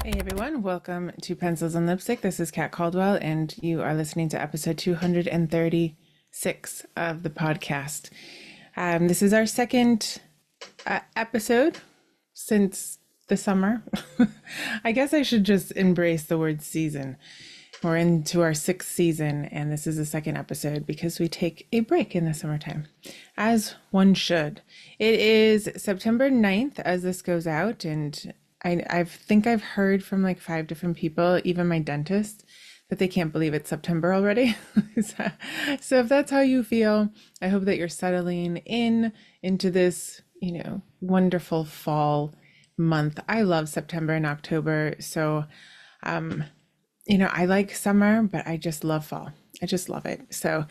Hey everyone, welcome to Pencils and Lipstick. This is Kat Caldwell, and you are listening to episode 236 of the podcast. This is our second episode since the summer. I guess I should just embrace the word season. We're into our sixth season, and this is the second episode because we take a break in the summertime, as one should. It is September 9th as this goes out, and I think I've heard from like 5 different people, even my dentist, that they can't believe it's September already. So if that's how you feel, I hope that you're settling into this, wonderful fall month. I love September and October. So, I like summer, but I just love fall. I just love it. So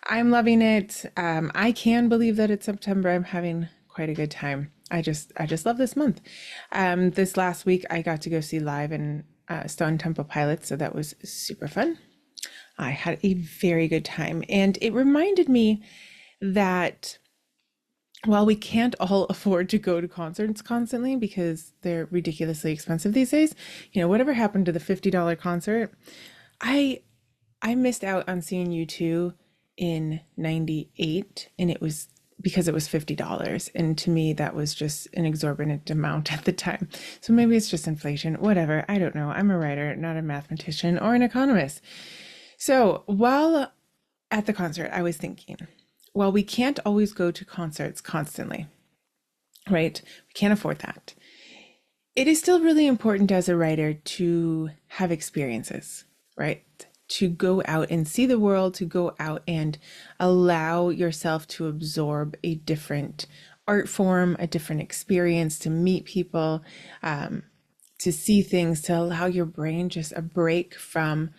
I'm loving it. I can believe that it's September. I'm having quite a good time. I just love this month. This last week I got to go see live in Stone Temple Pilots, so that was super fun. I had a very good time, and it reminded me that while we can't all afford to go to concerts constantly because they're ridiculously expensive these days, whatever happened to the $50 concert, I missed out on seeing U2 in 98, and it was because it was $50. And to me, that was just an exorbitant amount at the time. So maybe it's just inflation, whatever. I don't know. I'm a writer, not a mathematician or an economist. So while at the concert, I was thinking, well, we can't always go to concerts constantly, right? We can't afford that. It is still really important as a writer to have experiences, right? To go out and see the world, to go out and allow yourself to absorb a different art form, a different experience, to meet people, to see things, to allow your brain just a break from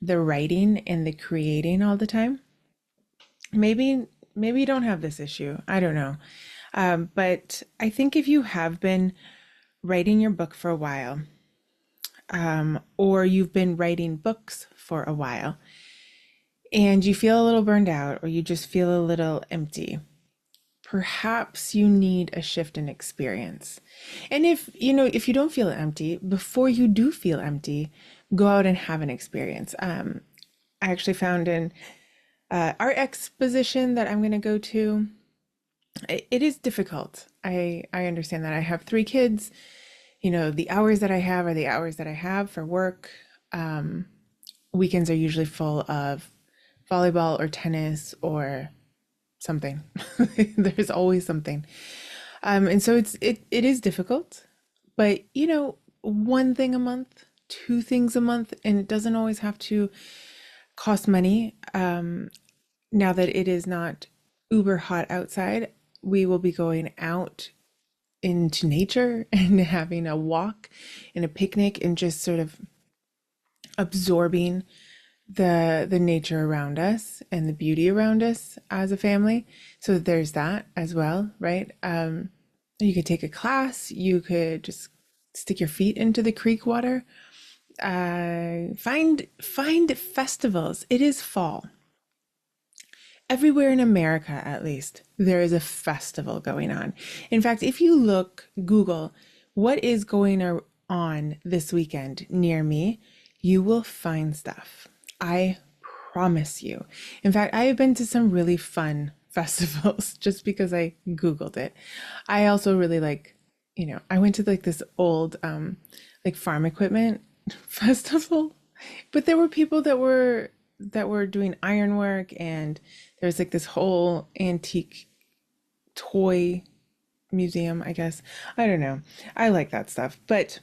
the writing and the creating all the time. Maybe you don't have this issue. I don't know. But I think if you have been writing your book for a while, or you've been writing books for a while and you feel a little burned out or you just feel a little empty, perhaps you need a shift in experience. And if you don't feel empty, before you do feel empty, go out and have an experience. I actually found an art exposition that I'm going to go to. It is difficult. I understand that. I have 3 kids. The hours that I have are the hours that I have for work. Weekends are usually full of volleyball or tennis or something. There's always something. And so it is difficult, but one thing a month, 2 things a month, and it doesn't always have to cost money. Now that it is not uber hot outside, we will be going out into nature and having a walk and a picnic and just sort of absorbing the nature around us and the beauty around us as a family. So there's that as well, right? You could take a class, you could just stick your feet into the creek water. Find festivals. It is fall. Everywhere in America, at least, there is a festival going on. In fact, if you Google, what is going on this weekend near me, you will find stuff. I promise you. In fact, I have been to some really fun festivals just because I Googled it. I also really I went to this old, farm equipment festival, but there were people that were doing ironwork, and there was this whole antique toy museum, I guess. I don't know. I like that stuff, but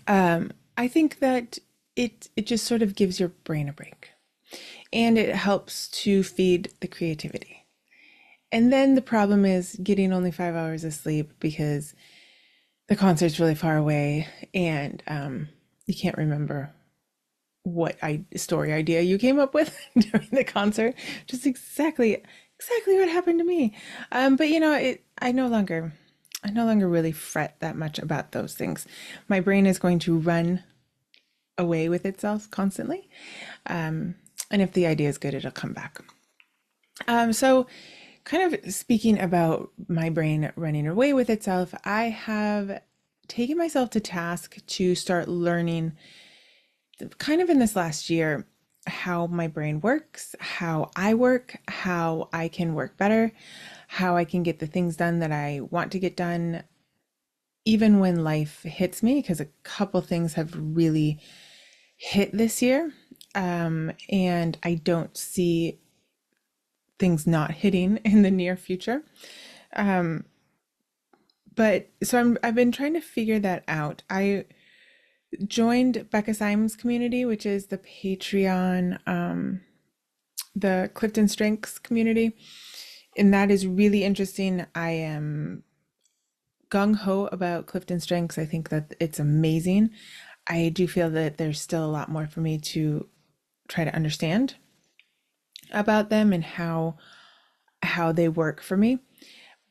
I think that it just sort of gives your brain a break, and it helps to feed the creativity. And then the problem is getting only 5 hours of sleep because the concert's really far away, and you can't remember what story idea you came up with during the concert. Just exactly what happened to me. But I no longer really fret that much about those things. My brain is going to run away with itself constantly. And if the idea is good, it'll come back. So kind of speaking about my brain running away with itself, I have taken myself to task to start learning kind of in this last year how my brain works, how I work, how I can work better, how I can get the things done that I want to get done, even when life hits me, because a couple things have really hit this year. And I don't see things not hitting in the near future. But so I've been trying to figure that out. I joined Becca Simon's community, which is the Patreon, the Clifton Strengths community. And that is really interesting. I am gung-ho about Clifton Strengths. I think that it's amazing. I do feel that there's still a lot more for me to try to understand about them and how they work for me.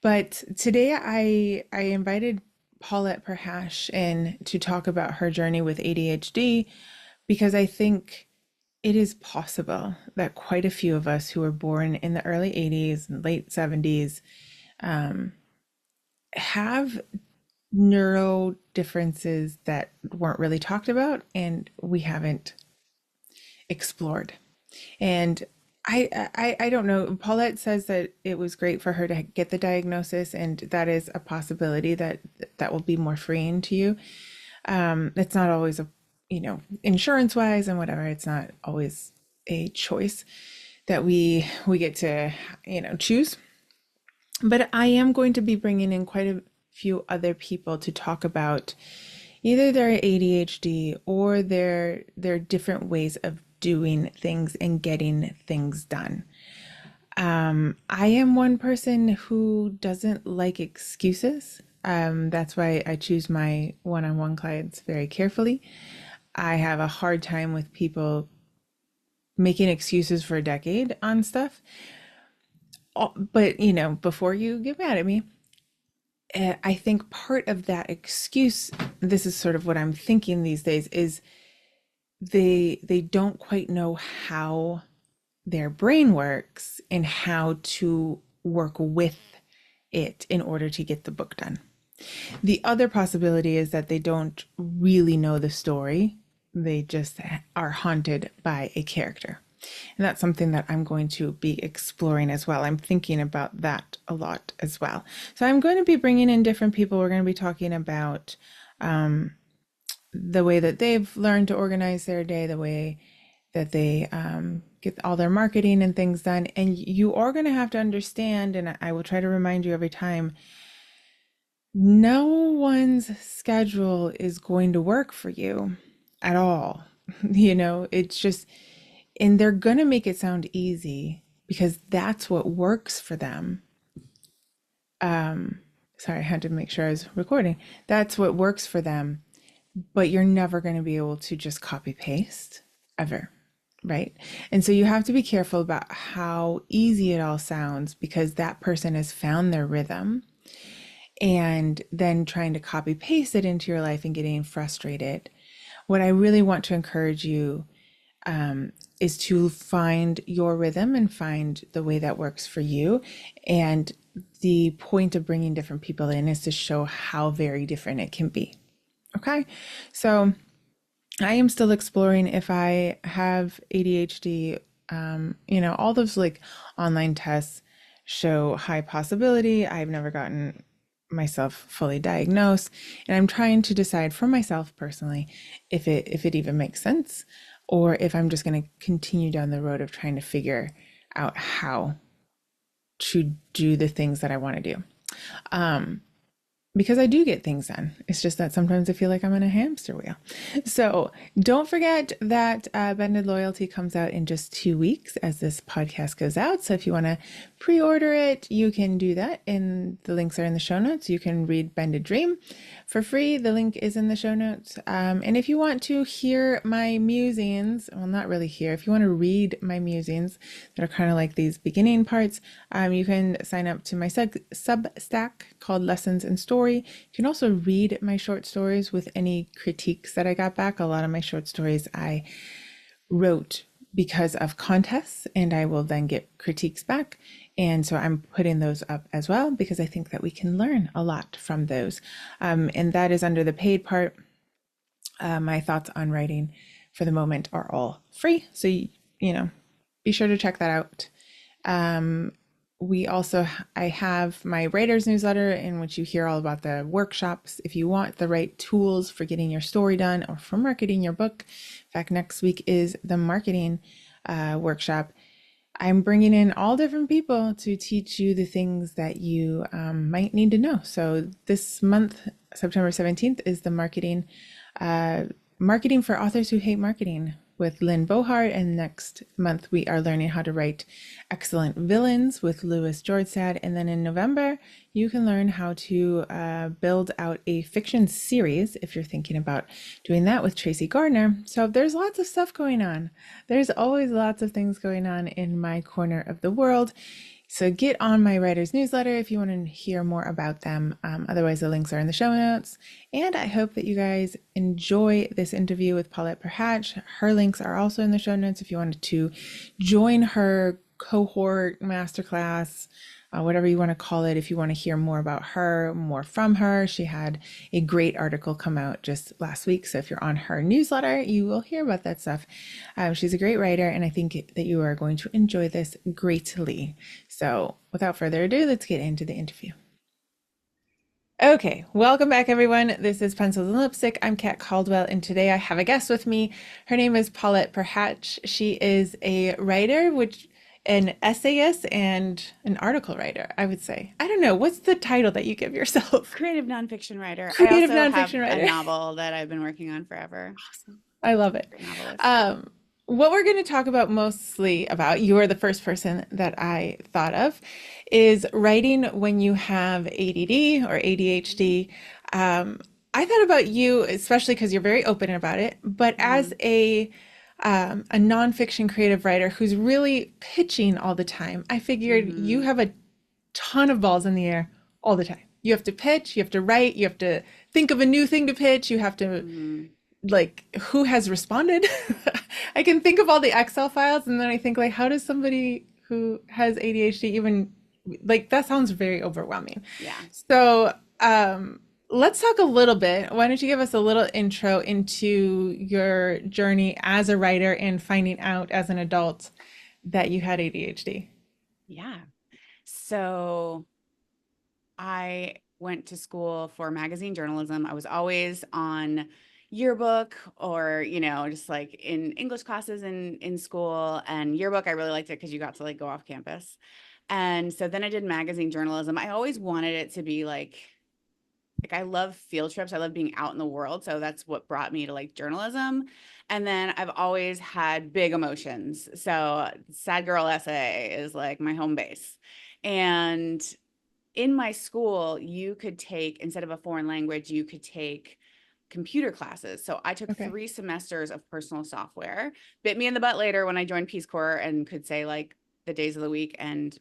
But today I invited Paulette Perhach in to talk about her journey with ADHD, because I think it is possible that quite a few of us who were born in the early 80s and late 70s have neuro differences that weren't really talked about and we haven't explored. And I don't know. Paulette says that it was great for her to get the diagnosis, and that is a possibility that will be more freeing to you. It's not always insurance wise and whatever. It's not always a choice that we get to, choose. But I am going to be bringing in quite a few other people to talk about either their ADHD or their different ways of doing things and getting things done. I am one person who doesn't like excuses. That's why I choose my one-on-one clients very carefully. I have a hard time with people making excuses for a decade on stuff. But, before you get mad at me, I think part of that excuse, this is sort of what I'm thinking these days, is they don't quite know how their brain works and how to work with it in order to get the book done. The other possibility is that they don't really know the story. They just are haunted by a character. And that's something that I'm going to be exploring as well. I'm thinking about that a lot as well. So I'm going to be bringing in different people. We're going to be talking about the way that they've learned to organize their day, the way that they get all their marketing and things done. And you are going to have to understand, and I will try to remind you every time, no one's schedule is going to work for you at all. It's just, and they're going to make it sound easy because that's what works for them. Sorry, I had to make sure I was recording. That's what works for them. But you're never going to be able to just copy paste ever, right? And so you have to be careful about how easy it all sounds, because that person has found their rhythm, and then trying to copy paste it into your life and getting frustrated. What I really want to encourage you is to find your rhythm and find the way that works for you. And the point of bringing different people in is to show how very different it can be. Okay, so I am still exploring if I have ADHD. All those like online tests show high possibility. I've never gotten myself fully diagnosed, and I'm trying to decide for myself personally if it even makes sense, or if I'm just going to continue down the road of trying to figure out how to do the things that I want to do. Because I do get things done. It's just that sometimes I feel like I'm in a hamster wheel. So don't forget that Bended Loyalty comes out in just 2 weeks as this podcast goes out. So if you want to pre-order it, you can do that. And the links are in the show notes. You can read Bended Dream for free. The link is in the show notes. And if you want to hear my musings, well, not really hear, if you want to read my musings that are kind of like these beginning parts, you can sign up to my Substack called Lessons in Story. You can also read my short stories with any critiques that I got back. A lot of my short stories I wrote because of contests, and I will then get critiques back. And so I'm putting those up as well because I think that we can learn a lot from those. And that is under the paid part. My thoughts on writing for the moment are all free. So, be sure to check that out. I have my writer's newsletter in which you hear all about the workshops. If you want the right tools for getting your story done or for marketing your book, in fact, next week is the marketing workshop. I'm bringing in all different people to teach you the things that you might need to know. So this month, September 17th, is the marketing for authors who hate marketing with Lynn Bohart. And next month, we are learning how to write excellent villains with Louis Jorstad. And then in November, you can learn how to build out a fiction series if you're thinking about doing that with Tracy Gardner. So there's lots of stuff going on. There's always lots of things going on in my corner of the world. So get on my writer's newsletter if you want to hear more about them. Otherwise, the links are in the show notes. And I hope that you guys enjoy this interview with Paulette Perhach. Her links are also in the show notes if you wanted to join her cohort masterclass, whatever you want to call it. If you want to hear more about her, more from her, she had a great article come out just last week. So if you're on her newsletter, you will hear about that stuff. She's a great writer, and I think that you are going to enjoy this greatly. So without further ado, let's get into the interview. Okay, welcome back, everyone. This is Pencils and Lipstick. I'm Kat Caldwell, and today I have a guest with me. Her name is Paulette Perhach. She is a writer, an essayist and an article writer, I would say. I don't know. What's the title that you give yourself? Creative nonfiction writer. Creative I also nonfiction have writer. a novel that I've been working on forever. Awesome. I love it. Great novelist. What we're going to talk about mostly about, you are the first person that I thought of, is writing when you have ADD or ADHD. I thought about you, especially because you're very open about it, but as a nonfiction creative writer who's really pitching all the time, I figured you have a ton of balls in the air all the time. You have to pitch, you have to write, you have to think of a new thing to pitch, you have to like, who has responded? I can think of all the Excel files, and then I think, like, how does somebody who has ADHD even, like, that sounds very overwhelming. Yeah. So let's talk a little bit. Why don't you give us a little intro into your journey as a writer and finding out as an adult that you had ADHD? Yeah. So I went to school for magazine journalism. I was always on yearbook or, just like in English classes in school. And yearbook, I really liked it because you got to like go off campus. And so then I did magazine journalism. I always wanted it to be like I love field trips. I love being out in the world. So that's what brought me to like journalism. And then I've always had big emotions. So sad girl essay is like my home base. And in my school, you could take, instead of a foreign language, you could take computer classes. So I took 3 semesters of personal software. Bit me in the butt later when I joined Peace Corps and could say like the days of the week and,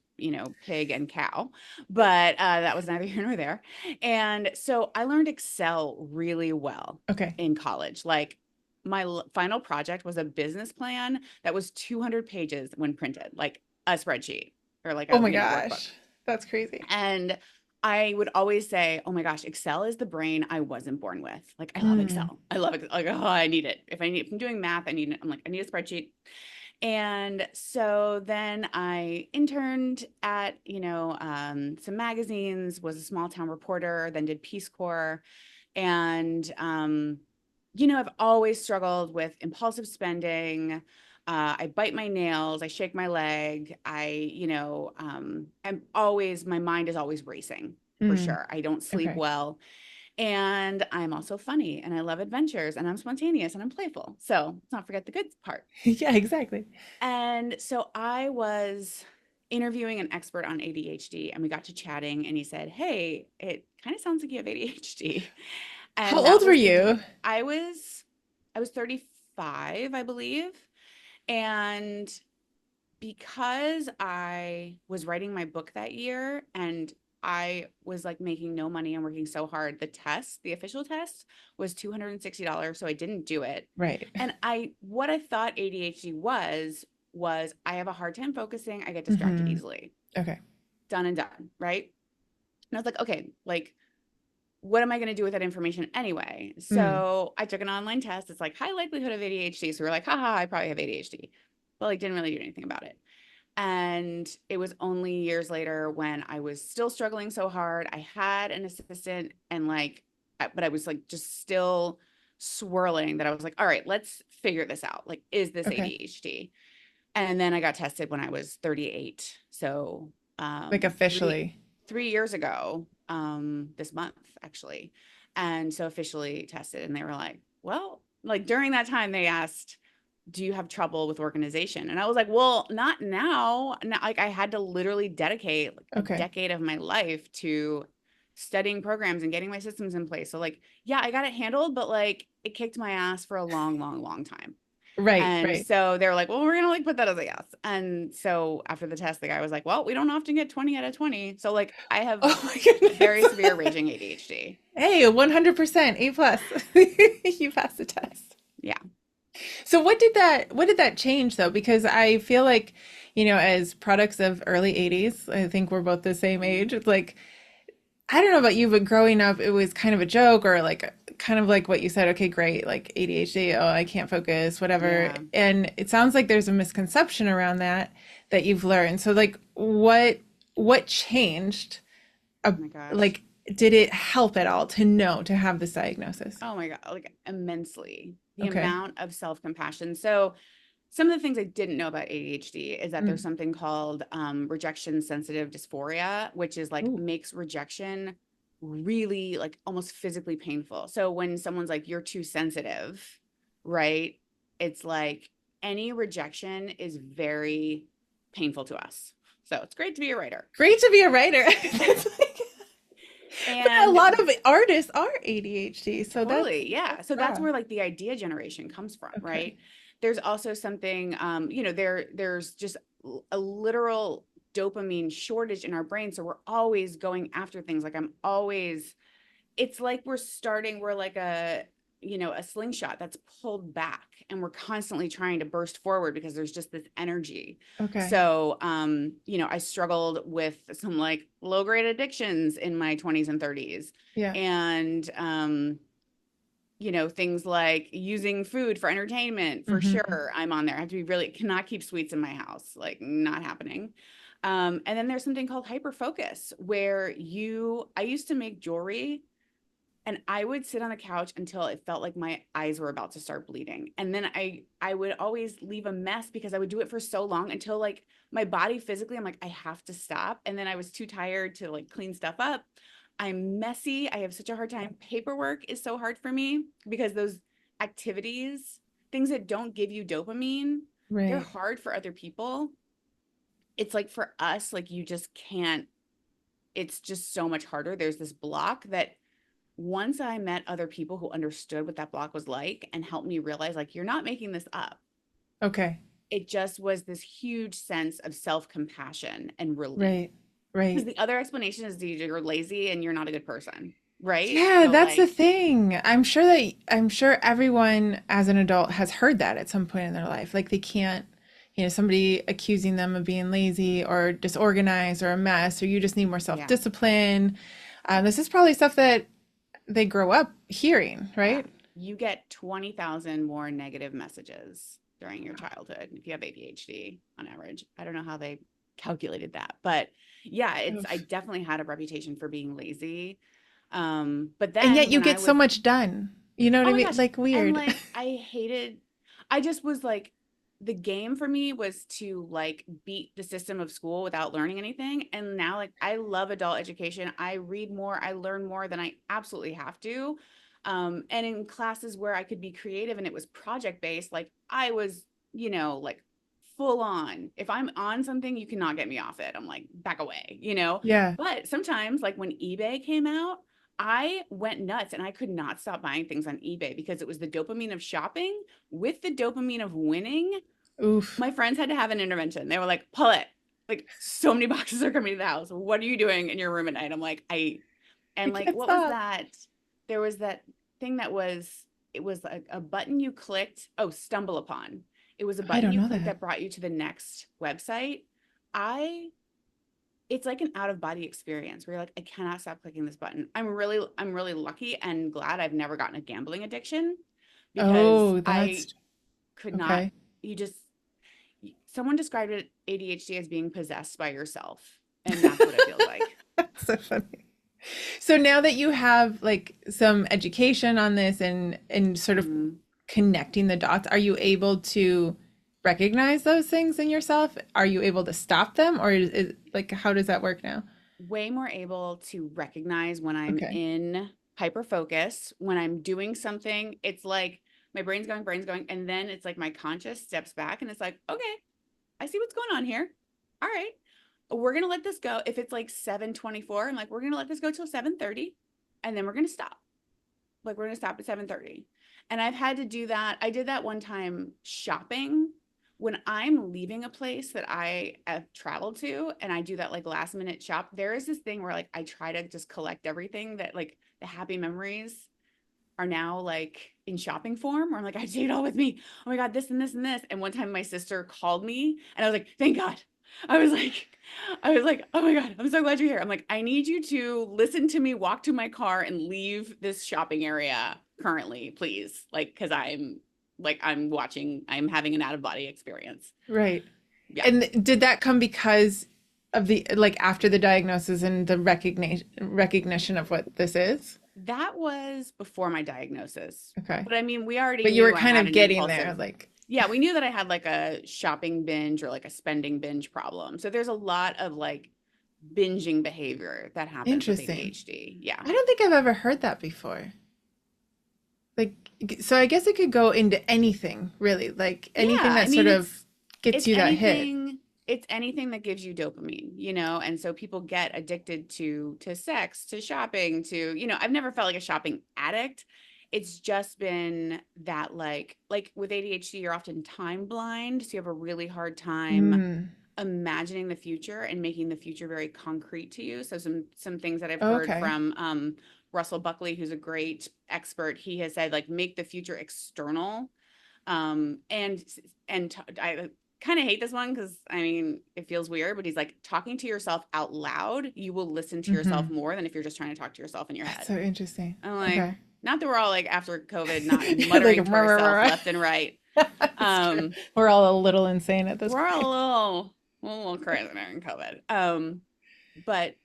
pig and cow, but that was neither here nor there. And so I learned Excel really well in college. Like my final project was a business plan that was 200 pages when printed, like a spreadsheet or like a Oh my workbook. gosh, that's crazy. And I would always say, oh my gosh, Excel is the brain I wasn't born with. Like, I love Excel. I love it. Like, oh, I need it. If I'm doing math, I need it. I'm like, I need a spreadsheet. And so then I interned at, some magazines, was a small town reporter, then did Peace Corps. And, I've always struggled with impulsive spending. I bite my nails, I shake my leg. My mind is always racing for sure. I don't sleep well. And I'm also funny and I love adventures and I'm spontaneous and I'm playful. So let's not forget the good part. Yeah, exactly. And so I was interviewing an expert on ADHD and we got to chatting and he said, hey, it kind of sounds like you have ADHD. And How old were you? I was 35, I believe. And because I was writing my book that year and I was like making no money and working so hard. The official test was $260. So I didn't do it. Right. And what I thought ADHD was I have a hard time focusing. I get distracted Hmm. easily. Okay. Done and done. Right. And I was like, okay, like, what am I going to do with that information anyway? Mm. So I took an online test. It's like high likelihood of ADHD. So we are like, haha, I probably have ADHD. But like didn't really do anything about it. And it was only years later when I was still struggling so hard. I had an assistant and like, but I was like just still swirling that I was like, all right, let's figure this out. Like, is this Okay. ADHD? And then I got tested when I was 38. So Like three officially. 3 years ago, this month actually. And so officially tested, and they were like, well, like during that time they asked, do you have trouble with organization? And I was like, well, not now. Like I had to literally dedicate like a Okay. decade of my life to studying programs and getting my systems in place. So like, yeah, I got it handled, but like it kicked my ass for a long, long, long time. Right. And Right. so they were like, well, we're gonna like put that as a yes. And so after the test, the guy was like, well, we don't often get 20 out of 20. So like I have Oh my goodness. very severe raging ADHD. Hey, 100% A plus. You passed the test. Yeah. So what did that change though? Because I feel like, as products of early 80s, I think we're both the same age. It's like, I don't know about you, but growing up, it was kind of a joke or like kind of like what you said, okay, great, like ADHD, oh, I can't focus, whatever. Yeah. And it sounds like there's a misconception around that you've learned. So like what changed? Oh Uh, my gosh. like did it help at all to know to have this diagnosis? Oh my God. Like immensely. The Okay. amount of self-compassion. So some of the things I didn't know about ADHD is that there's Mm. something called rejection sensitive dysphoria, which is like Ooh. makes rejection really like almost physically painful. So when someone's like, you're too sensitive, right? It's like any rejection is very painful to us. So it's great to be a writer. Great to be a writer. That's like, but a And lot of artists are ADHD, so totally, yeah. that's So that's rough. where like the idea generation comes from, Okay. right? There's also something, there's just a literal dopamine shortage in our brain. So we're always going after things. Like it's like we're like a slingshot that's pulled back and we're constantly trying to burst forward because there's just this energy. Okay. So, I struggled with some like low grade addictions in my 20s and 30s. Yeah. And, things like using food for entertainment, for Hmm. sure. I'm on there. I have to be really, cannot keep sweets in my house, like not happening. And then there's something called hyper focus where I used to make jewelry and I would sit on the couch until it felt like my eyes were about to start bleeding. And then I would always leave a mess because I would do it for so long until like my body physically, I'm like, I have to stop. And then I was too tired to like clean stuff up. I'm messy. I have such a hard time. Paperwork is so hard for me because those activities, things that don't give you dopamine, they're Right. hard for other people. It's like for us, like you just can't, it's just so much harder. There's this block that once I met other people who understood what that block was like and helped me realize, like, you're not making this up. Okay. It just was this huge sense of self-compassion and relief. Right. Because Right. the other explanation is you're lazy and you're not a good person, right? Yeah, So, that's the like, thing. I'm sure everyone as an adult has heard that at some point in their life. Like they can't, somebody accusing them of being lazy or disorganized or a mess, or you just need more yeah, self-discipline. This is probably stuff that they grow up hearing, yeah. right? You get 20,000 more negative messages during your childhood if you have ADHD on average. I don't know how they calculated that, but yeah, I Oof. definitely had a reputation for being lazy. But And then yet you when I get so was, much done. You know what oh I my mean? gosh, Like and weird. like I just was like, the game for me was to like beat the system of school without learning anything. And now like I love adult education. I read more, I learn more than I absolutely have to. And in classes where I could be creative and it was project based, like I was, like full on. If I'm on something, you cannot get me off it. I'm like, back away. Yeah. But sometimes, like when eBay came out, I went nuts and I could not stop buying things on eBay because it was the dopamine of shopping with the dopamine of winning. Oof. My friends had to have an intervention. They were like, Paulette, like so many boxes are coming to the house. What are you doing in your room at night? I'm like, I and like, can't what was stop. that? There was that thing that was, it was like a button you clicked. Oh, Stumble Upon. It was a I button don't you know clicked that. that brought you to the next website. I It's like an out of body experience where you're like, I cannot stop clicking this button. I'm really lucky and glad I've never gotten a gambling addiction because Oh, I that's could not, okay. you just, someone described it ADHD as being possessed by yourself. And that's what it feels like. That's so funny. So now that you have like some education on this and sort of Mhm. connecting the dots, are you able to recognize those things in yourself? Are you able to stop them, or is like how does that work now? Way more able to recognize when I'm Okay. in hyper focus, when I'm doing something. It's like my brain's going, and then it's like my conscious steps back and it's like, okay, I see what's going on here. All right. We're gonna let this go. If it's like 7:24, I'm like, we're gonna let this go till 7:30, and then we're gonna stop. Like we're gonna stop at 7:30. And I've had to do that. I did that one time shopping when I'm leaving a place that I have traveled to and I do that like last minute shop. There is this thing where like I try to just collect everything that like the happy memories are now like in shopping form where I'm like, I take it all with me. Oh my God, this and this and this. And one time my sister called me and I was like, thank God. I was like, oh my God, I'm so glad you're here. I'm like, I need you to listen to me walk to my car and leave this shopping area currently, please. Like, cause I'm having an out of body experience. Right. Yeah. And did that come because of the like after the diagnosis and the recognition of what this is? That was before my diagnosis. Okay. But I mean, we already But you were knew I kind had of an getting there, impulsive. like Yeah, we knew that I had like a shopping binge or like a spending binge problem. So there's a lot of like binging behavior that happens with interesting. ADHD. Yeah. I don't think I've ever heard that before. Like, so I guess it could go into anything, really, like Yeah, anything I that mean sort of gets it's you that hit. anything it's anything that gives you dopamine, you know? And so people get addicted to sex, to shopping, to, you know, I've never felt like a shopping addict. It's just been that like with ADHD, you're often time blind, so you have a really hard time Mm. imagining the future and making the future very concrete to you. So some things that I've heard Okay. from Russell Buckley, who's a great expert, he has said like make the future external. And I kind of hate this one because I mean it feels weird, but he's like talking to yourself out loud. You will listen to yourself Hmm. more than if you're just trying to talk to yourself in your That's head. so interesting. I'm like, Okay. not that we're all like after COVID, not You're like, muttering to "Rah, rah, ourselves rah, left and right. rah." It's true. Um, We're all a little insane at this we're all point. a little crazy during COVID. But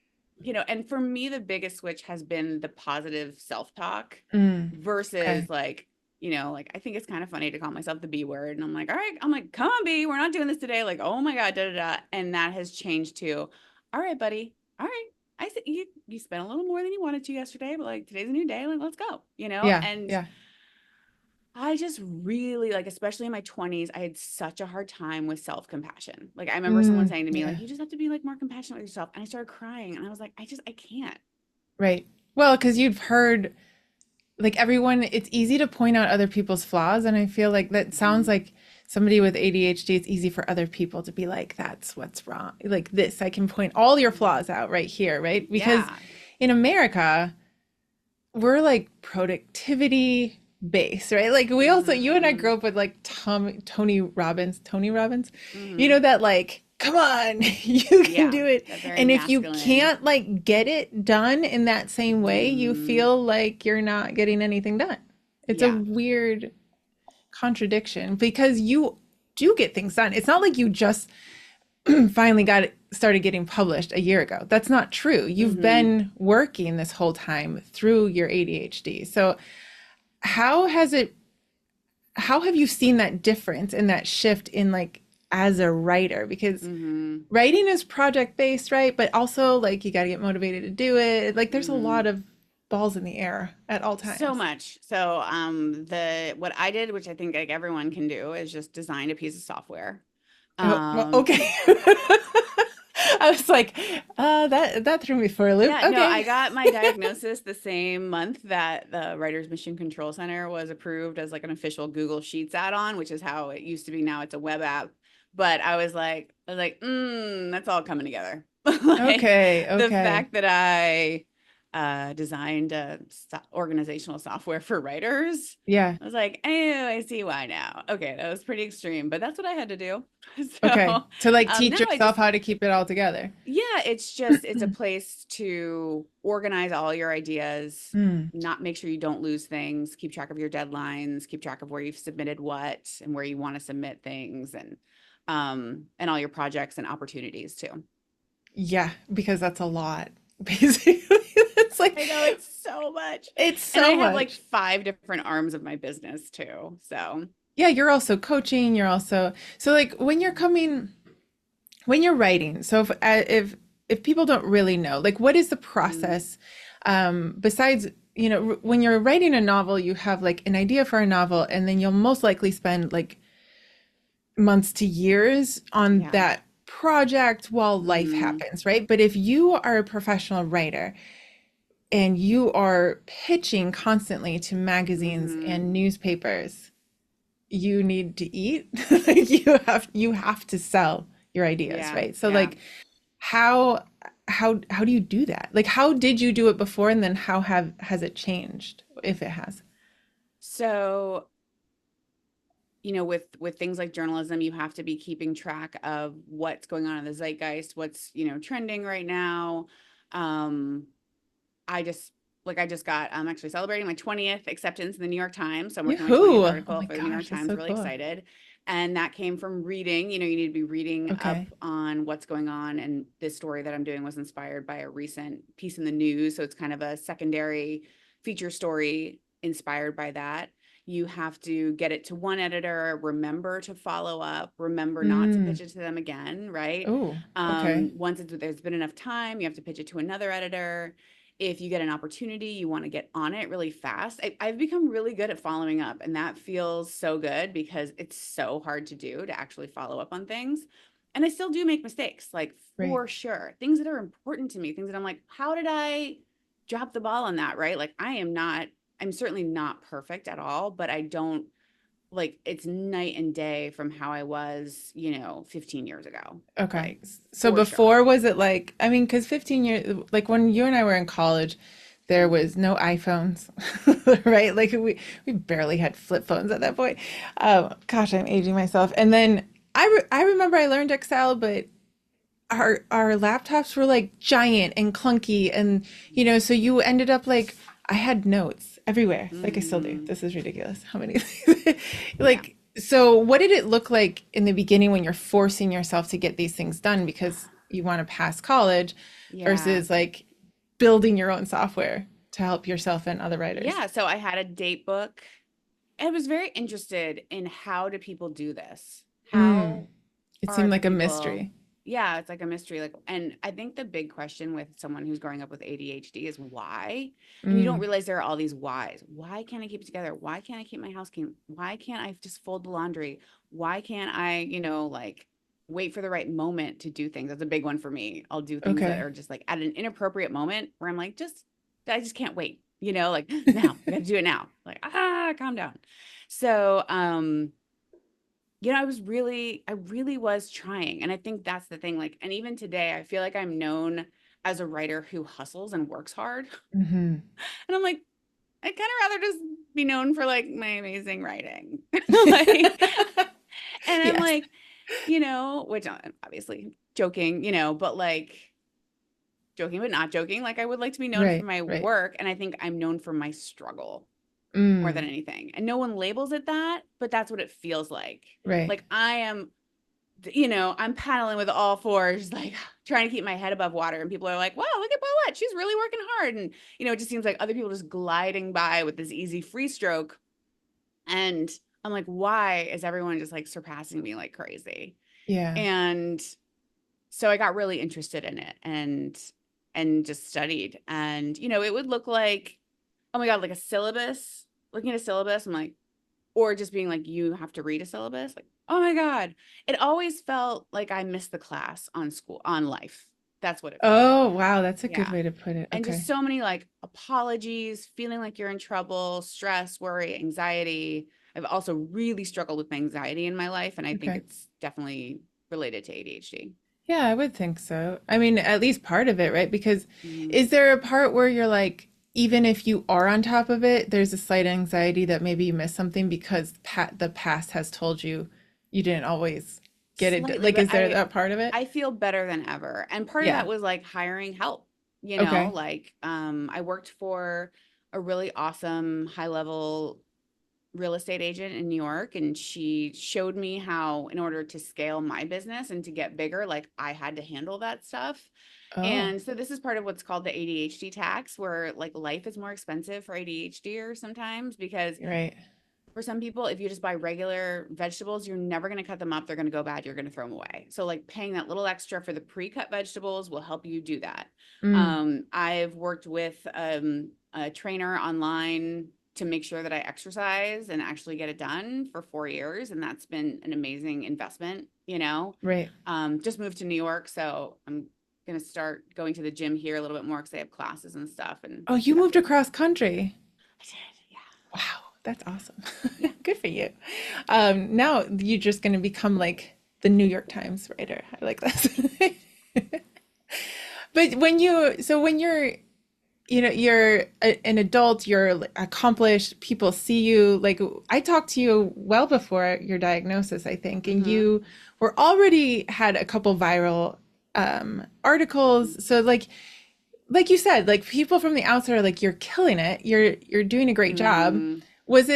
you know, and for me, the biggest switch has been the positive self-talk Mm. versus Okay. like, you know, like I think it's kind of funny to call myself the B word. And I'm like, all right, I'm like, come on, B, we're not doing this today. Like, oh my God, da da da. And that has changed to, all right, buddy. All right. I said you spent a little more than you wanted to yesterday, but like today's a new day. Like, let's go, you know? Yeah. And Yeah. I just really like, especially in my 20s, I had such a hard time with self-compassion. Like I remember someone Mm. saying to me, like, Yeah. you just have to be like more compassionate with yourself. And I started crying and I was like, I can't. Right. Well, because you've heard like everyone, it's easy to point out other people's flaws. And I feel like that sounds Mhm. like somebody with ADHD, it's easy for other people to be like, that's what's wrong. Like this, I can point all your flaws out right here, right? Because Yeah. in America, we're like productivity based, right? Like we also, you and I Hmm. grew up with like Tony Robbins, you know, Hmm. that like, come on, you can Yeah. do it. That very And if you masculine. can't like get it done in that same way, you Hmm. feel like you're not getting anything done. It's a Yeah. weird contradiction because you do get things done. It's not like you just finally got it started getting published a year ago. That's not true. You've Hmm. been working this whole time through your ADHD. So how has it how have you seen that difference and that shift in like as a writer? Because Hmm. writing is project based, right? But also like you got to get motivated to do it. Like there's a lot Hmm. of balls in the air at all So times. much. So the what I did, which I think like everyone can do, is just design a piece of software. Oh, well, Um, okay. I was like, that threw me for a loop. Yeah, no, I Okay. got my diagnosis the same month that the Writers Mission Control Center was approved as like an official Google Sheets add-on, which is how it used to be. Now it's a web app. but that's all coming together. Like Okay, the okay. fact that I designed organizational software for writers. Yeah. I was like, oh, I see why now. Okay, that was pretty extreme, but that's what I had to do. Okay. So To like teach now I yourself just, how to keep it all together. yeah, it's a place to organize all your ideas, Mm. not make sure you don't lose things, keep track of your deadlines, keep track of where you've submitted what and where you want to submit things and all your projects and opportunities too. Yeah, because that's a lot. Basically, it's like I know it's so much. it's And I so have like much. five different arms of my business too. So, Yeah, you're also coaching, you're also so like when you're writing. So if people don't really know, like what is the mhm, process besides, when you're writing a novel, you have like an idea for a novel and then you'll most likely spend like months to years on yeah. that project while life Hmm. happens, right? But if you are a professional writer and you are pitching constantly to magazines Hmm. and newspapers, you need to eat. Like you have to sell your ideas, Yeah. right? So Yeah. like how do you do that? Like how did you do it before and then how have has it changed if it has? So, with things like journalism, you have to be keeping track of what's going on in the zeitgeist, what's, trending right now. Um, I'm actually celebrating my 20th acceptance in the New York Times. So I'm working on my 20th Yoo-hoo. Oh article my for the New York gosh, that's Times, so really cool. excited. And that came from reading. You need to be reading up Okay. on what's going on. And this story that I'm doing was inspired by a recent piece in the news. So it's kind of a secondary feature story inspired by that. You have to get it to one editor, remember to follow up, remember not to pitch Mm. it to them again, right? Oh, okay. Once there's been enough time, you have to pitch it to another editor. If you get an opportunity, you want to get on it really fast. I've become really good at following up, and that feels so good because it's so hard to do to actually follow up on things. And I still do make mistakes, like Right. for sure. Things that are important to me, things that I'm like, how did I drop the ball on that, right? Like I'm certainly not perfect at all, but I don't like it's night and day from how I was, 15 years ago. Okay. Like So for sure. before was it like, I mean, because 15 years, like when you and I were in college, there Mhm. was no iPhones, right? Like we barely had flip phones at that point. Gosh, I'm aging myself. And then I remember I learned Excel, but our laptops were like giant and clunky and so you ended up like I had notes everywhere like I still do. Mhm. This is ridiculous how many Yeah. like so what did it look like in the beginning when you're forcing yourself to get these things done because you want to pass college Yeah. versus like building your own software to help yourself and other writers? Yeah, so I had a date book. I was very interested in how do people do this? Mm, How it are seemed other like a people? mystery. Yeah, it's like a mystery. Like, and I think the big question with someone who's growing up with ADHD is why? And you don't Mm, realize there are all these whys. Why can't I keep it together? Why can't I keep my house clean? Why can't I just fold the laundry? Why can't I, like wait for the right moment to do things? That's a big one for me. I'll do things that okay. are just like at an inappropriate moment where I'm like, I just can't wait. Like now, I got to do it now. Like, calm down. So, I really was trying. And I think that's the thing. Like, and even today, I feel like I'm known as a writer who hustles and works hard. Hmm. And I'm like, I'd kind of rather just be known for like my amazing writing. Like, and I'm Yes. like, which I'm obviously joking, but like joking, but not joking. Like, I would like to be known for Right, my right. work. And I think I'm known for my struggle more than Mm, anything. And no one labels it that, but that's what it feels like. right. Like I am, I'm paddling with all fours, like trying to keep my head above water. And people are like, wow, look at Paulette. She's really working hard. And, it just seems like other people just gliding by with this easy free stroke. And I'm like, why is everyone just like surpassing me like crazy? Yeah. And so I got really interested in it and just studied. And, it would look like, oh my God, like a syllabus, looking at a syllabus. I'm like, or just being like, you have to read a syllabus. Like, oh my God. It always felt like I missed the class on life. That's what it felt like. Oh, wow, that's a good Yeah. way to put it. And just Okay. so many like apologies, feeling like you're in trouble, stress, worry, anxiety. I've also really struggled with anxiety in my life, and I think Okay. it's definitely related to ADHD. Yeah, I would think so. I mean, at least part of it, right? Because Mhm. is there a part where you're like, even if you are on top of it, there's a slight anxiety that maybe you missed something because the past has told you you didn't always get it. Slightly, Like, but is there that part of it? I feel better than ever. And part of Yeah. that was like hiring help, Okay. like I worked for a really awesome high level real estate agent in New York, and she showed me how, in order to scale my business and to get bigger, like I had to handle that stuff. Oh, And so this is part of what's called the ADHD tax, where like life is more expensive for ADHDers sometimes, because right. for some people, if you just buy regular vegetables, you're never going to cut them up. They're going to go bad. You're going to throw them away. So like paying that little extra for the pre-cut vegetables will help you do that. Mm, I've worked with a trainer online to make sure that I exercise and actually get it done for 4 years. And that's been an amazing investment. right. Just moved to New York. So I'm going to start going to the gym here a little bit more because they have classes and stuff. And Oh, you yeah, moved across country. I did. Yeah. Wow, that's awesome. Yeah. Good for you. Now you're just going to become like the New York Times writer. I like this. But when you're, you're an adult, you're like, accomplished, people see you. Like, I talked to you well before your diagnosis, I think, and Mm-hmm. you were already had a couple viral articles. So like you said, like people from the outside are like, you're killing it. You're doing a great job. Mm-hmm. Was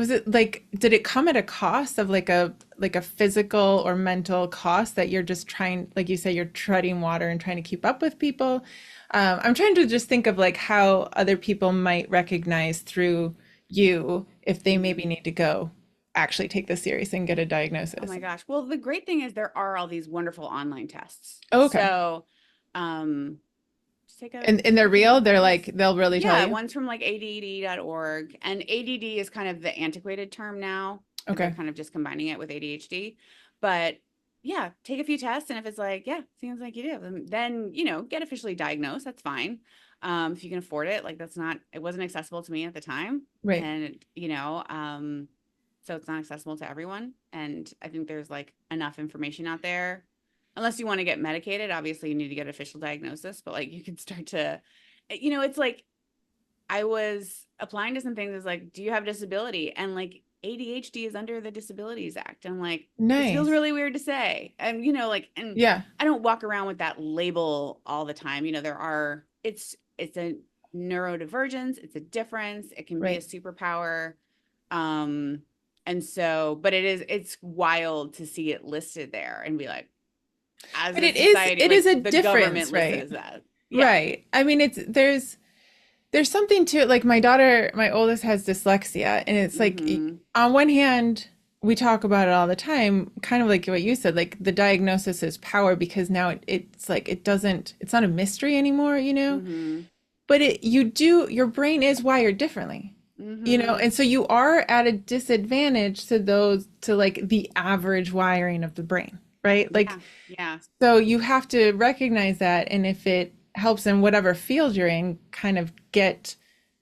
it like, did it come at a cost of like a physical or mental cost that you're just trying, like you say, you're treading water and trying to keep up with people? I'm trying to just think of like how other people might recognize through you if they maybe need to go actually take this serious and get a Oh diagnosis. my gosh. Well, the great thing is there are all these wonderful online tests. Oh, okay. So, um, just And take they're a few real? They're like, tests. they'll really tell Yeah, you? one's from like ADD.org, and ADD is kind of the antiquated term now. They're Okay. kind of just combining it with ADHD. But yeah, take a few tests, and if it's like, yeah, seems like you do, then get officially diagnosed. That's fine. If you can afford it, like it wasn't accessible to me at the time, Right. and so it's not accessible to everyone. And I think there's like enough information out there. Unless you want to get medicated, obviously you need to get official diagnosis, but like you can start to, it's like I was applying to some things. It's like, do you have a disability? And like ADHD is under the Disabilities Act. I'm like, this feels Nice. really weird to say. And and Yeah. I don't walk around with that label all the time. It's a neurodivergence, it's a difference, it can be a Right. superpower. Um, and so, but it's wild to see it listed there and be like, as But a society, it is like a the difference, government lists it right? as that. Yeah. Right. I mean, there's something to it. Like my daughter, my oldest has dyslexia, and it's like Mm-hmm. on one hand, we talk about it all the time, kind of like what you said, like the diagnosis is power because now it's like it's not a mystery anymore, Mm-hmm. But your brain is wired differently. Mm-hmm. And so you are at a disadvantage to like the average wiring of the brain, right? Like, Yeah. Yeah. so you have to recognize that, and if it helps in whatever field you're in, kind of get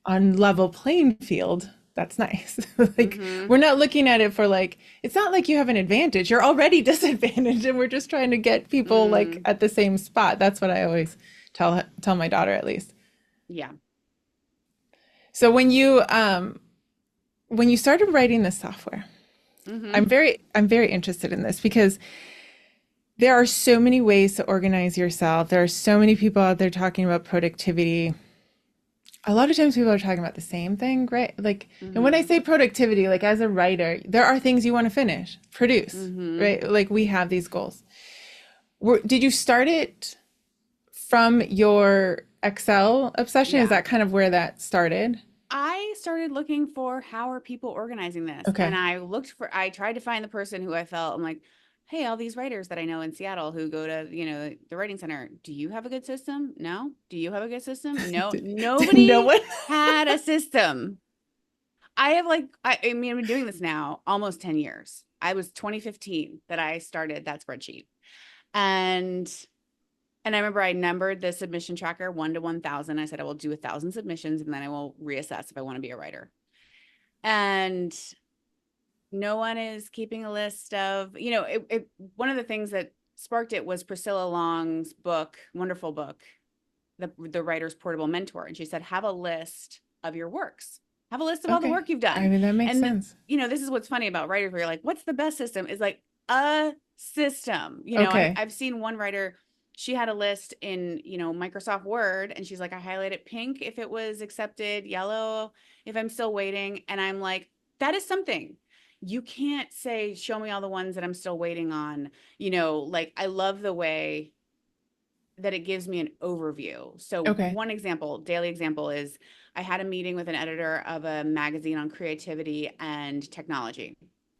on level playing field, that's nice. Like, Mm-hmm. we're not looking at it for like, it's not like you have an advantage. You're already disadvantaged, and we're just trying to get people like Mm. at the same spot. That's what I always tell my daughter at least. Yeah. So when you started writing the software, Mm-hmm. I'm very interested in this because there are so many ways to organize yourself. There are so many people out there talking about productivity. A lot of times people are talking about the same thing, right? Like, and when I Mm-hmm. say productivity, like as a writer, there are things you want to finish, produce, Mm-hmm. right? Like we have these goals. Did you start it from your Excel obsession? Is Yeah. that kind of where that started? I started looking for how are people organizing this. And Okay. I tried to find the person who I felt, I'm like, hey, all these writers that I know in Seattle who go to, the writing center, do you have a good system? No. Do you have a good system? No. Did no Nobody one? had a system. I have I mean, I've been doing this now almost 10 years. I was 2015 that I started that spreadsheet. And And I remember I numbered the submission tracker 1 to 1,000. I said, I will do 1,000 submissions and then I will reassess if I want to be a writer. And No one is keeping a list of, one of the things that sparked it was Priscilla Long's book, wonderful book, the Writer's Portable Mentor. And she said, have a list of your works. Have a list of all the Okay. work you've I done. mean, that makes And sense. this is what's funny about writers where you're like, what's the best system? Is like a system. Okay. I've seen one writer, she had a list in, Microsoft Word, and she's like, I highlighted pink if it was accepted, yellow if I'm still waiting. And I'm like, that is something. You can't say, show me all the ones that I'm still waiting on. Like I love the way that it gives me an overview. So Okay. one example, daily example is I had a meeting with an editor of a magazine on creativity and technology.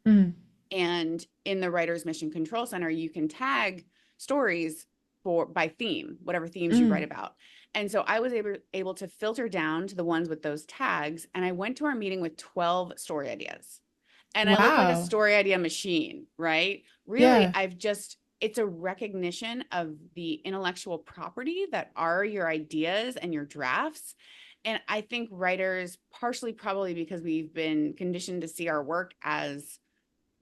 Mhm. And in the Writer's Mission Control Center, you can tag stories by theme, whatever themes you write Mm. about. And so I was able to filter down to the ones with those tags. And I went to our meeting with 12 story ideas. And I look like a Wow. story idea machine, right? Really, Yeah. it's a recognition of the intellectual property that are your ideas and your drafts. And I think writers, partially probably because we've been conditioned to see our work as,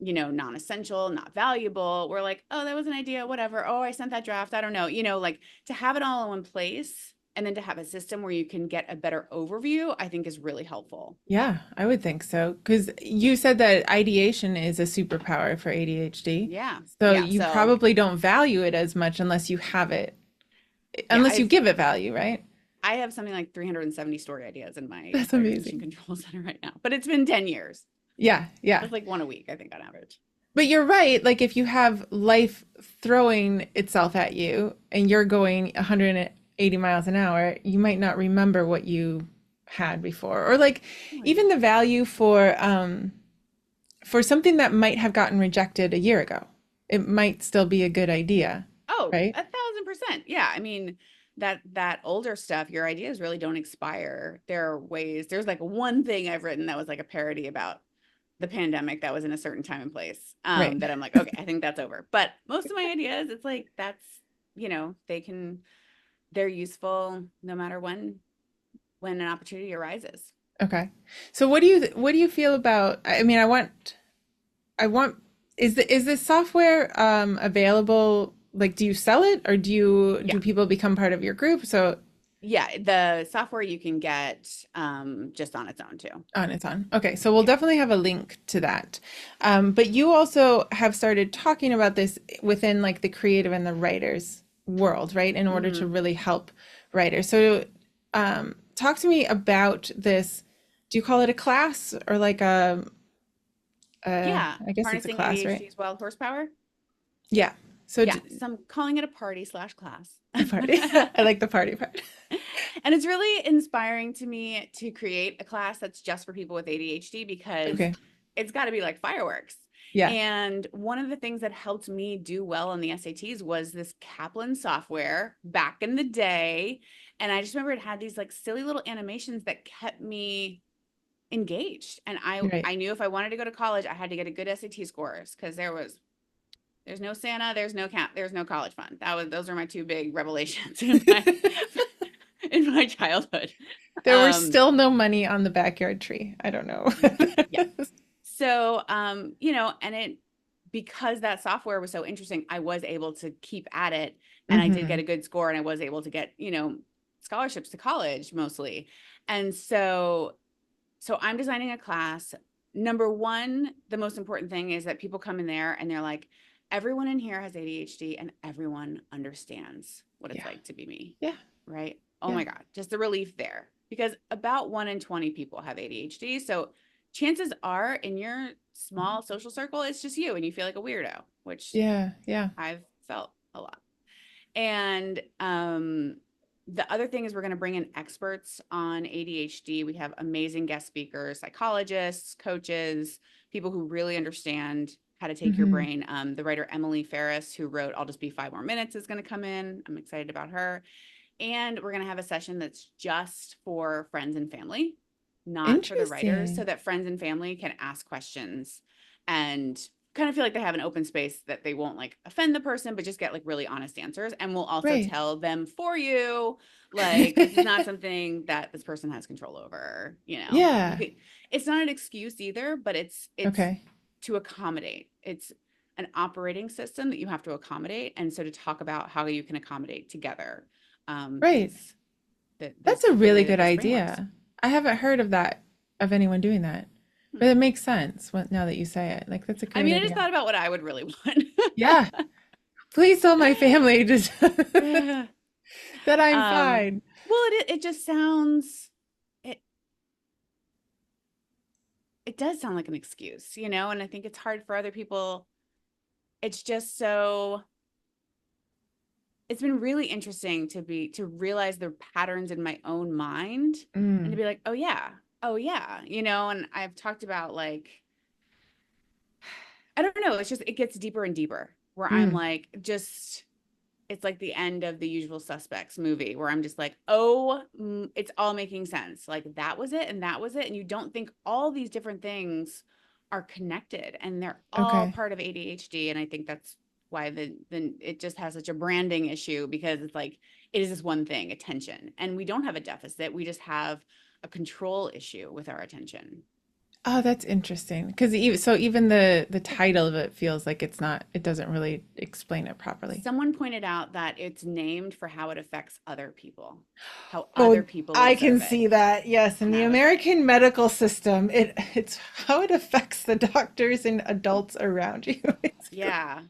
non-essential, not valuable. We're like, oh, that was an idea, whatever. Oh, I sent that draft. I don't know. Like to have it all in one place and then to have a system where you can get a better overview, I think is really helpful. Yeah, I would think so. Because you said that ideation is a superpower for ADHD. Yeah. So Yeah. you So probably don't value it as much unless you have it, yeah, unless you give it value, right? I have something like 370 story ideas in my That's Writer's Mission amazing. Control Center right now, but it's been 10 years. Yeah, yeah. That's like one a week, I think, on average. But you're right. Like if you have life throwing itself at you and you're going 180 miles an hour, you might not remember what you had before. Or like Right. even the value for something that might have gotten rejected a year ago. It might still be a good idea, Oh, right? 1,000%. Yeah. I mean, that older stuff, your ideas really don't expire. There are ways, there's like one thing I've written that was like a parody about the pandemic that was in a certain time and place. Right. That I'm like, okay, I think that's over. But most of my ideas, it's like that's, they're useful no matter when an opportunity arises. Okay. So what do you feel about, I mean, I want is this software available, like do you sell it or do Yeah. people become part of your group? So Yeah, the software you can get just on its own too. on its own. Okay, so we'll Yeah. definitely have a link to that. But you also have started talking about this within like the creative and the writers world, right? In order to Hmm. really help writers. So talk to me about this. Do you call it a class or like Yeah, I guess it's a harnessing class, right? ADHD's wild horsepower. Yeah. So Yeah, so I'm calling it a party/class. a party. I like the party part. And it's really inspiring to me to create a class that's just for people with ADHD because Okay. it's got to be like fireworks. Yeah. And one of the things that helped me do well on the SATs was this Kaplan software back in the day. And I just remember it had these like silly little animations that kept me engaged. And Right. I knew if I wanted to go to college, I had to get a good SAT scores because there's no Santa, there's no college fund. Those are my two big revelations in my in my childhood. There was Um, still no money on the backyard tree. I don't know. yeah. So, and because that software was so interesting, I was able to keep at it and I did get Hmm. a good score and I was able to get, scholarships to college mostly. And so I'm designing a class. Number one, the most important thing is that people come in there and they're like, everyone in here has ADHD and everyone understands what it's Yeah. like to be me. Yeah. Right. Oh Yeah. my God. Just the relief there because about 1 in 20 people have ADHD. So chances are in your small social circle, it's just you and you feel like a weirdo, which Yeah. Yeah. I've felt a lot. And the other thing is we're going to bring in experts on ADHD. We have amazing guest speakers, psychologists, coaches, people who really understand how to take your Hmm. brain. The writer Emily Ferris, who wrote I'll Just Be 5 More Minutes, is going to come in. I'm excited about her. And we're going to have a session that's just for friends and family, not for the writers, so Interesting. that friends and family can ask questions and kind of feel like they have an open space that they won't like offend the person, but just get like really honest answers. And we'll also Right. tell them for you, like, this is not something that this person has control over, Yeah. It's not an excuse either, but it's Okay. to accommodate. It's an operating system that you have to accommodate. And so to talk about how you can accommodate together, Right. is That's a the really way that good this brain works. idea. I haven't heard of that, of anyone doing that, Hmm. but it makes sense now that you say it. Like, that's a I great mean, I just idea. thought about what I would really want. Yeah. Please tell my family just Yeah. that I'm Um, fine. well, it just sounds, it it does sound like an excuse, you know, and I think it's hard for other people. It's just so, it's been really interesting to realize the patterns in my own mind and to Mm, be like, oh yeah, you know, and I've talked about like, I don't know, it's just, it gets deeper and deeper where I'm mm. like, just, it's like the end of the Usual Suspects movie where I'm just like, oh, it's all making sense. Like that was it and that was it. And you don't think all these different things are connected and they're all Okay. part of ADHD. And I think that's why the it just has such a branding issue because it's like, it is this one thing, attention. And we don't have a deficit. We just have a control issue with our attention. Oh, that's interesting. Because even the title of it feels like it doesn't really explain it properly. Someone pointed out that it's named for how it affects other people, how other Oh, people I observe can it. see that. Yes, in And the I was like, American medical system, it's how it affects the doctors and adults around you. yeah.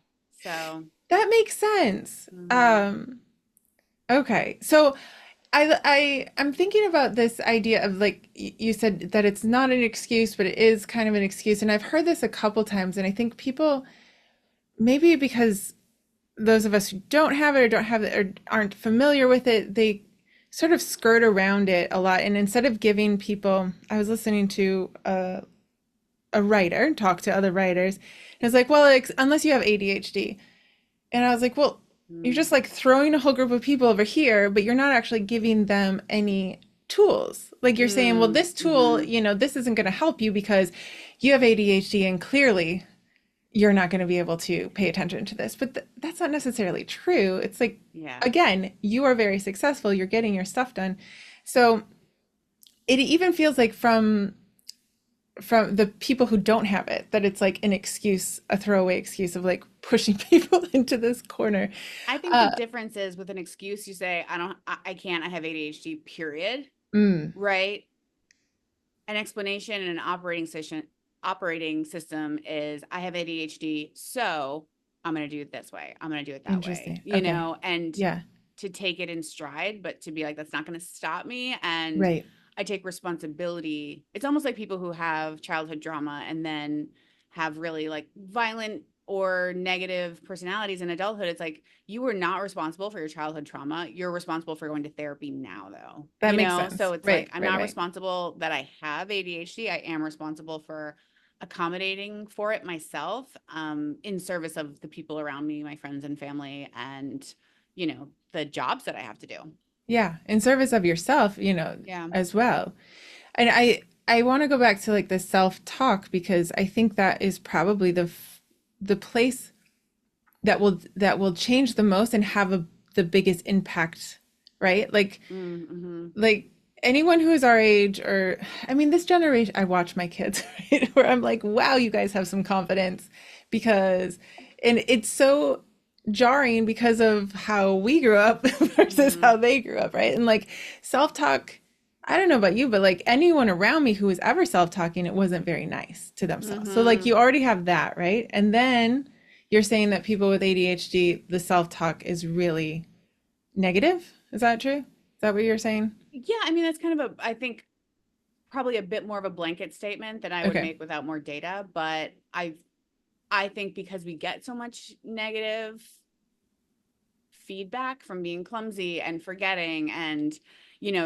So, That makes sense. mhm. Okay. So I'm thinking about this idea of like you said that it's not an excuse, but it is kind of an excuse. And I've heard this a couple times, and I think people maybe because those of us who don't have it or don't have it or aren't familiar with it, they sort of skirt around it a lot. And instead of giving people, I was listening to a writer talk to other writers, and it's like, well, unless you have ADHD. And I was like, well, you're Mm, just like throwing a whole group of people over here, but you're not actually giving them any tools. Like you're saying, well, this tool, mhm. this isn't going to help you because you have ADHD and clearly you're not going to be able to pay attention to this. But that's not necessarily true. It's like, Yeah. again, you are very successful, you're getting your stuff done. So it even feels like from the people who don't have it that it's like an excuse, a throwaway excuse of like pushing people into this corner. I think the uh difference is with an excuse, you say, I can't, I have ADHD, period. mm, Right? An explanation and an operating system is I have ADHD, so I'm going to do it this way. I'm going to do it that way, Interesting. you Okay. know, and Yeah. to take it in stride, but to be like, that's not going to stop me. And Right. I take responsibility. It's almost like people who have childhood trauma and then have really like violent or negative personalities in adulthood. It's like you were not responsible for your childhood trauma. You're responsible for going to therapy now, though. That You makes know, so sense. it's like Right. I'm Right. not Right. responsible that I have ADHD. I am responsible for accommodating for it myself, in service of the people around me, my friends and family, and the jobs that I have to do. Yeah. In service of yourself, Yeah. as well. And I want to go back to like the self-talk because I think that is probably the place that will change the most and have the biggest impact, right? Mm-hmm. Like anyone who is our age, or I mean this generation, I watch my kids, right? Where I'm like, wow, you guys have some confidence because and it's so jarring because of how we grew up versus Mm-hmm. how they grew up, right? And like self-talk, I don't know about you, but like anyone around me who was ever self-talking, it wasn't very nice to themselves. So like Mm-hmm. you already have that, right? And then you're saying that people with ADHD, the self-talk is really negative. Is that true? Is that what you're saying? Yeah, I mean that's kind of I think probably a bit more of a blanket statement than I would Okay. make without more data, but I think because we get so much negative feedback from being clumsy and forgetting and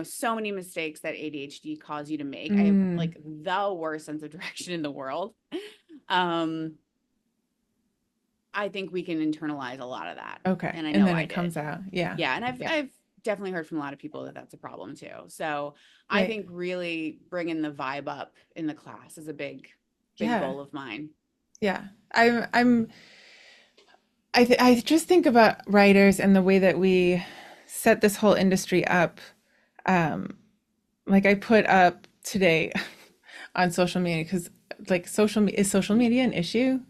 so many mistakes that ADHD cause you to make. I have Mm, like the worst sense of direction in the world. Um I think we can internalize a lot of that. okay. And I And know then I it did. comes out. Yeah. Yeah, and I've Yeah. I've definitely heard from a lot of people that that's a problem too. So, I Right. think really bringing the vibe up in the class is a big Yeah. goal of mine. Yeah. I just think about writers and the way that we set this whole industry up. Like I put up today on social media because like is social media an issue?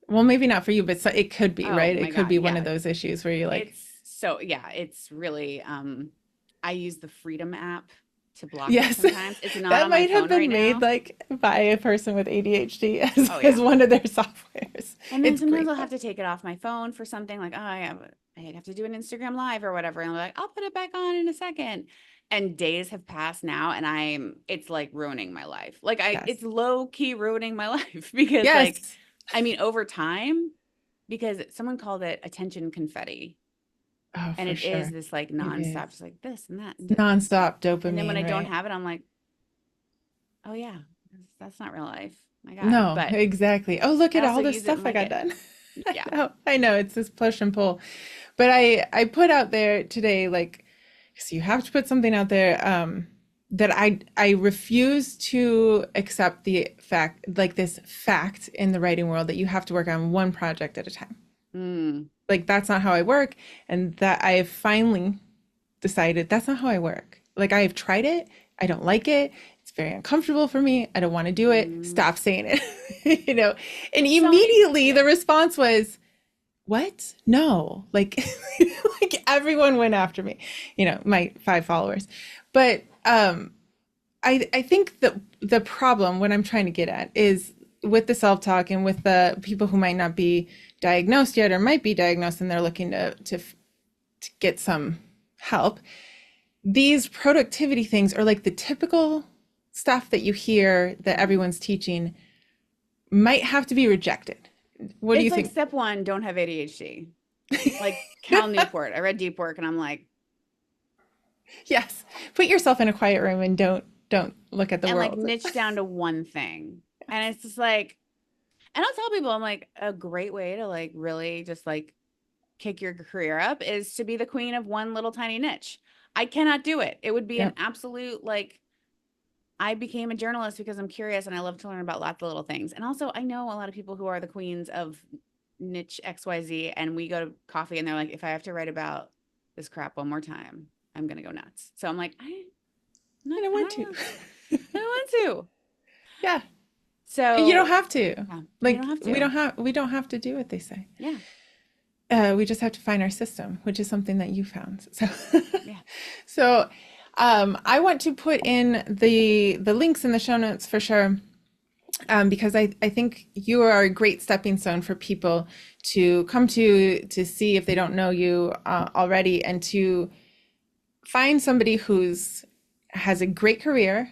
Well, maybe not for you, but it could be, Oh right? my It could God. be one of Yeah. those issues where you're like, It's really, I use the Freedom app to block it yes, sometimes. It's not that on my might have phone right been made now. like by a person with ADHD Oh as yeah. one of their softwares. And then It's sometimes great I'll have to take it off my phone for something like, oh, I have to do an Instagram live or whatever. And I'm like, I'll put it back on in a second. And days have passed now and it's like ruining my life. Like yes. it's low key ruining my life because like, Yes. I mean, over time, because someone called it attention confetti. Oh, And for it is sure. this like It nonstop, is. just like this and that and It's this. nonstop And then when dopamine, I don't right? have it, I'm like, oh yeah, that's not real life. My God. No, But exactly. Oh, look I at also all the use it and stuff I like got it. done. Yeah. I know it's this push and pull. But I put out there today, like, so you have to put something out there, that I refuse to accept the fact, like this fact in the writing world that you have to work on one project at a time. Mm. Like that's not how I work, and that I have finally decided that's not how I work. Like I have tried it, I don't like it. It's very uncomfortable for me. I don't want to do it. Mm. Stop saying it. You know. And So many, immediately yeah. the response was, "What? No." Like like everyone went after me. You know, my 5 followers. But I think the problem, what I'm trying to get at, is with the self-talk and with the people who might not be diagnosed yet or might be diagnosed and they're looking to get some help. These productivity things are like the typical stuff that you hear that everyone's teaching might have to be rejected. What do you It's like think? step one, don't have ADHD. Like Cal Newport. I read Deep Work and I'm like, Yes. Put yourself in a quiet room and don't look at the and like world. niche down to one thing. And it's just like, and I'll tell people, I'm like, a great way to like really just like kick your career up is to be the queen of one little tiny niche. I cannot do it. It would be an Yep. absolute like, I became a journalist because I'm curious and I love to learn about lots of little things. And also, I know a lot of people who are the queens of niche XYZ, and we go to coffee and they're like, if I have to write about this crap one more time, I'm going to go nuts. So I'm like, I don't I want don't to. want, I don't want to. Yeah. You don't So have to. yeah, you don't Like have to. we don't have to do what they say. Yeah. We just have to find our system, which is something that you found. So, Yeah. so I want to put in the links in the show notes for sure, because I think you are a great stepping stone for people to come to see if they don't know you already, and to find somebody who's has a great career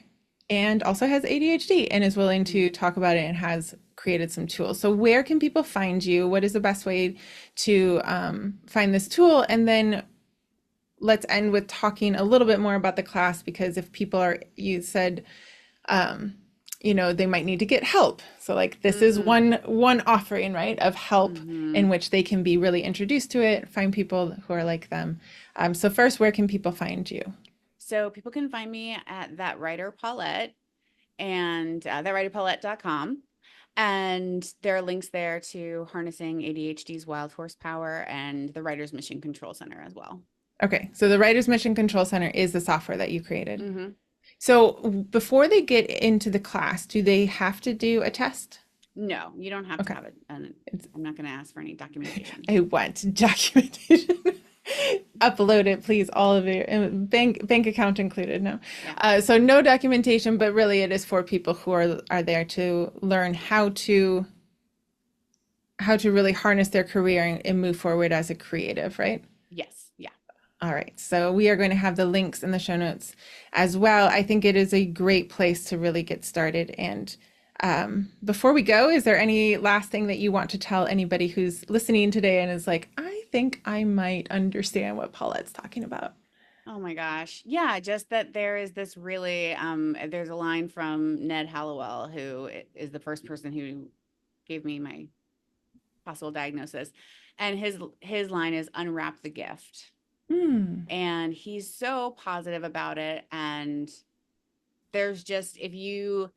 and also has ADHD and is willing to talk about it and has created some tools. So where can people find you? What is the best way to find this tool? And then let's end with talking a little bit more about the class, because if people are, you said, you know, they might need to get help. So like this is one offering, right, of help Mm-hmm. in which they can be really introduced to it, find people who are like them. So first, where can people find you? So people can find me at That Writer Paulette and thatwriterpaulette.com. And there are links there to harnessing ADHD's wild horsepower and the Writer's Mission Control Center as well. Okay, so the Writer's Mission Control Center is the software that you created. Mm-hmm. So before they get into the class, do they have to do a test? No, you don't have to Okay. have it. And I'm not going to ask for any documentation. I want documentation. Upload it, please, all of it, and bank account included. No, Yeah. so no documentation, but really it is for people who are there to learn how to really harness their career and move forward as a creative, right? Yes. Yeah. All right, so we are going to have the links in the show notes as well. I think it is a great place to really get started. And before we go, is there any last thing that you want to tell anybody who's listening today and is like, I think I might understand what Paulette's talking about? Oh my gosh. Yeah, just that there is this really there's a line from Ned Hallowell, who is the first person who gave me my possible diagnosis. And his line is unwrap the gift. Hmm. And he's so positive about it. And there's just, if you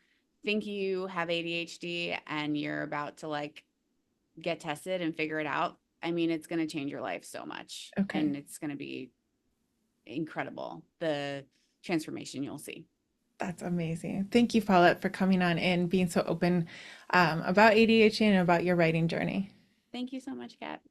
think you have ADHD and you're about to like get tested and figure it out, I mean, it's going to change your life so much. Okay. And it's going to be incredible, the transformation you'll see. That's amazing. Thank you, Paulette, for coming on and being so open about ADHD and about your writing journey. Thank you so much, Kat.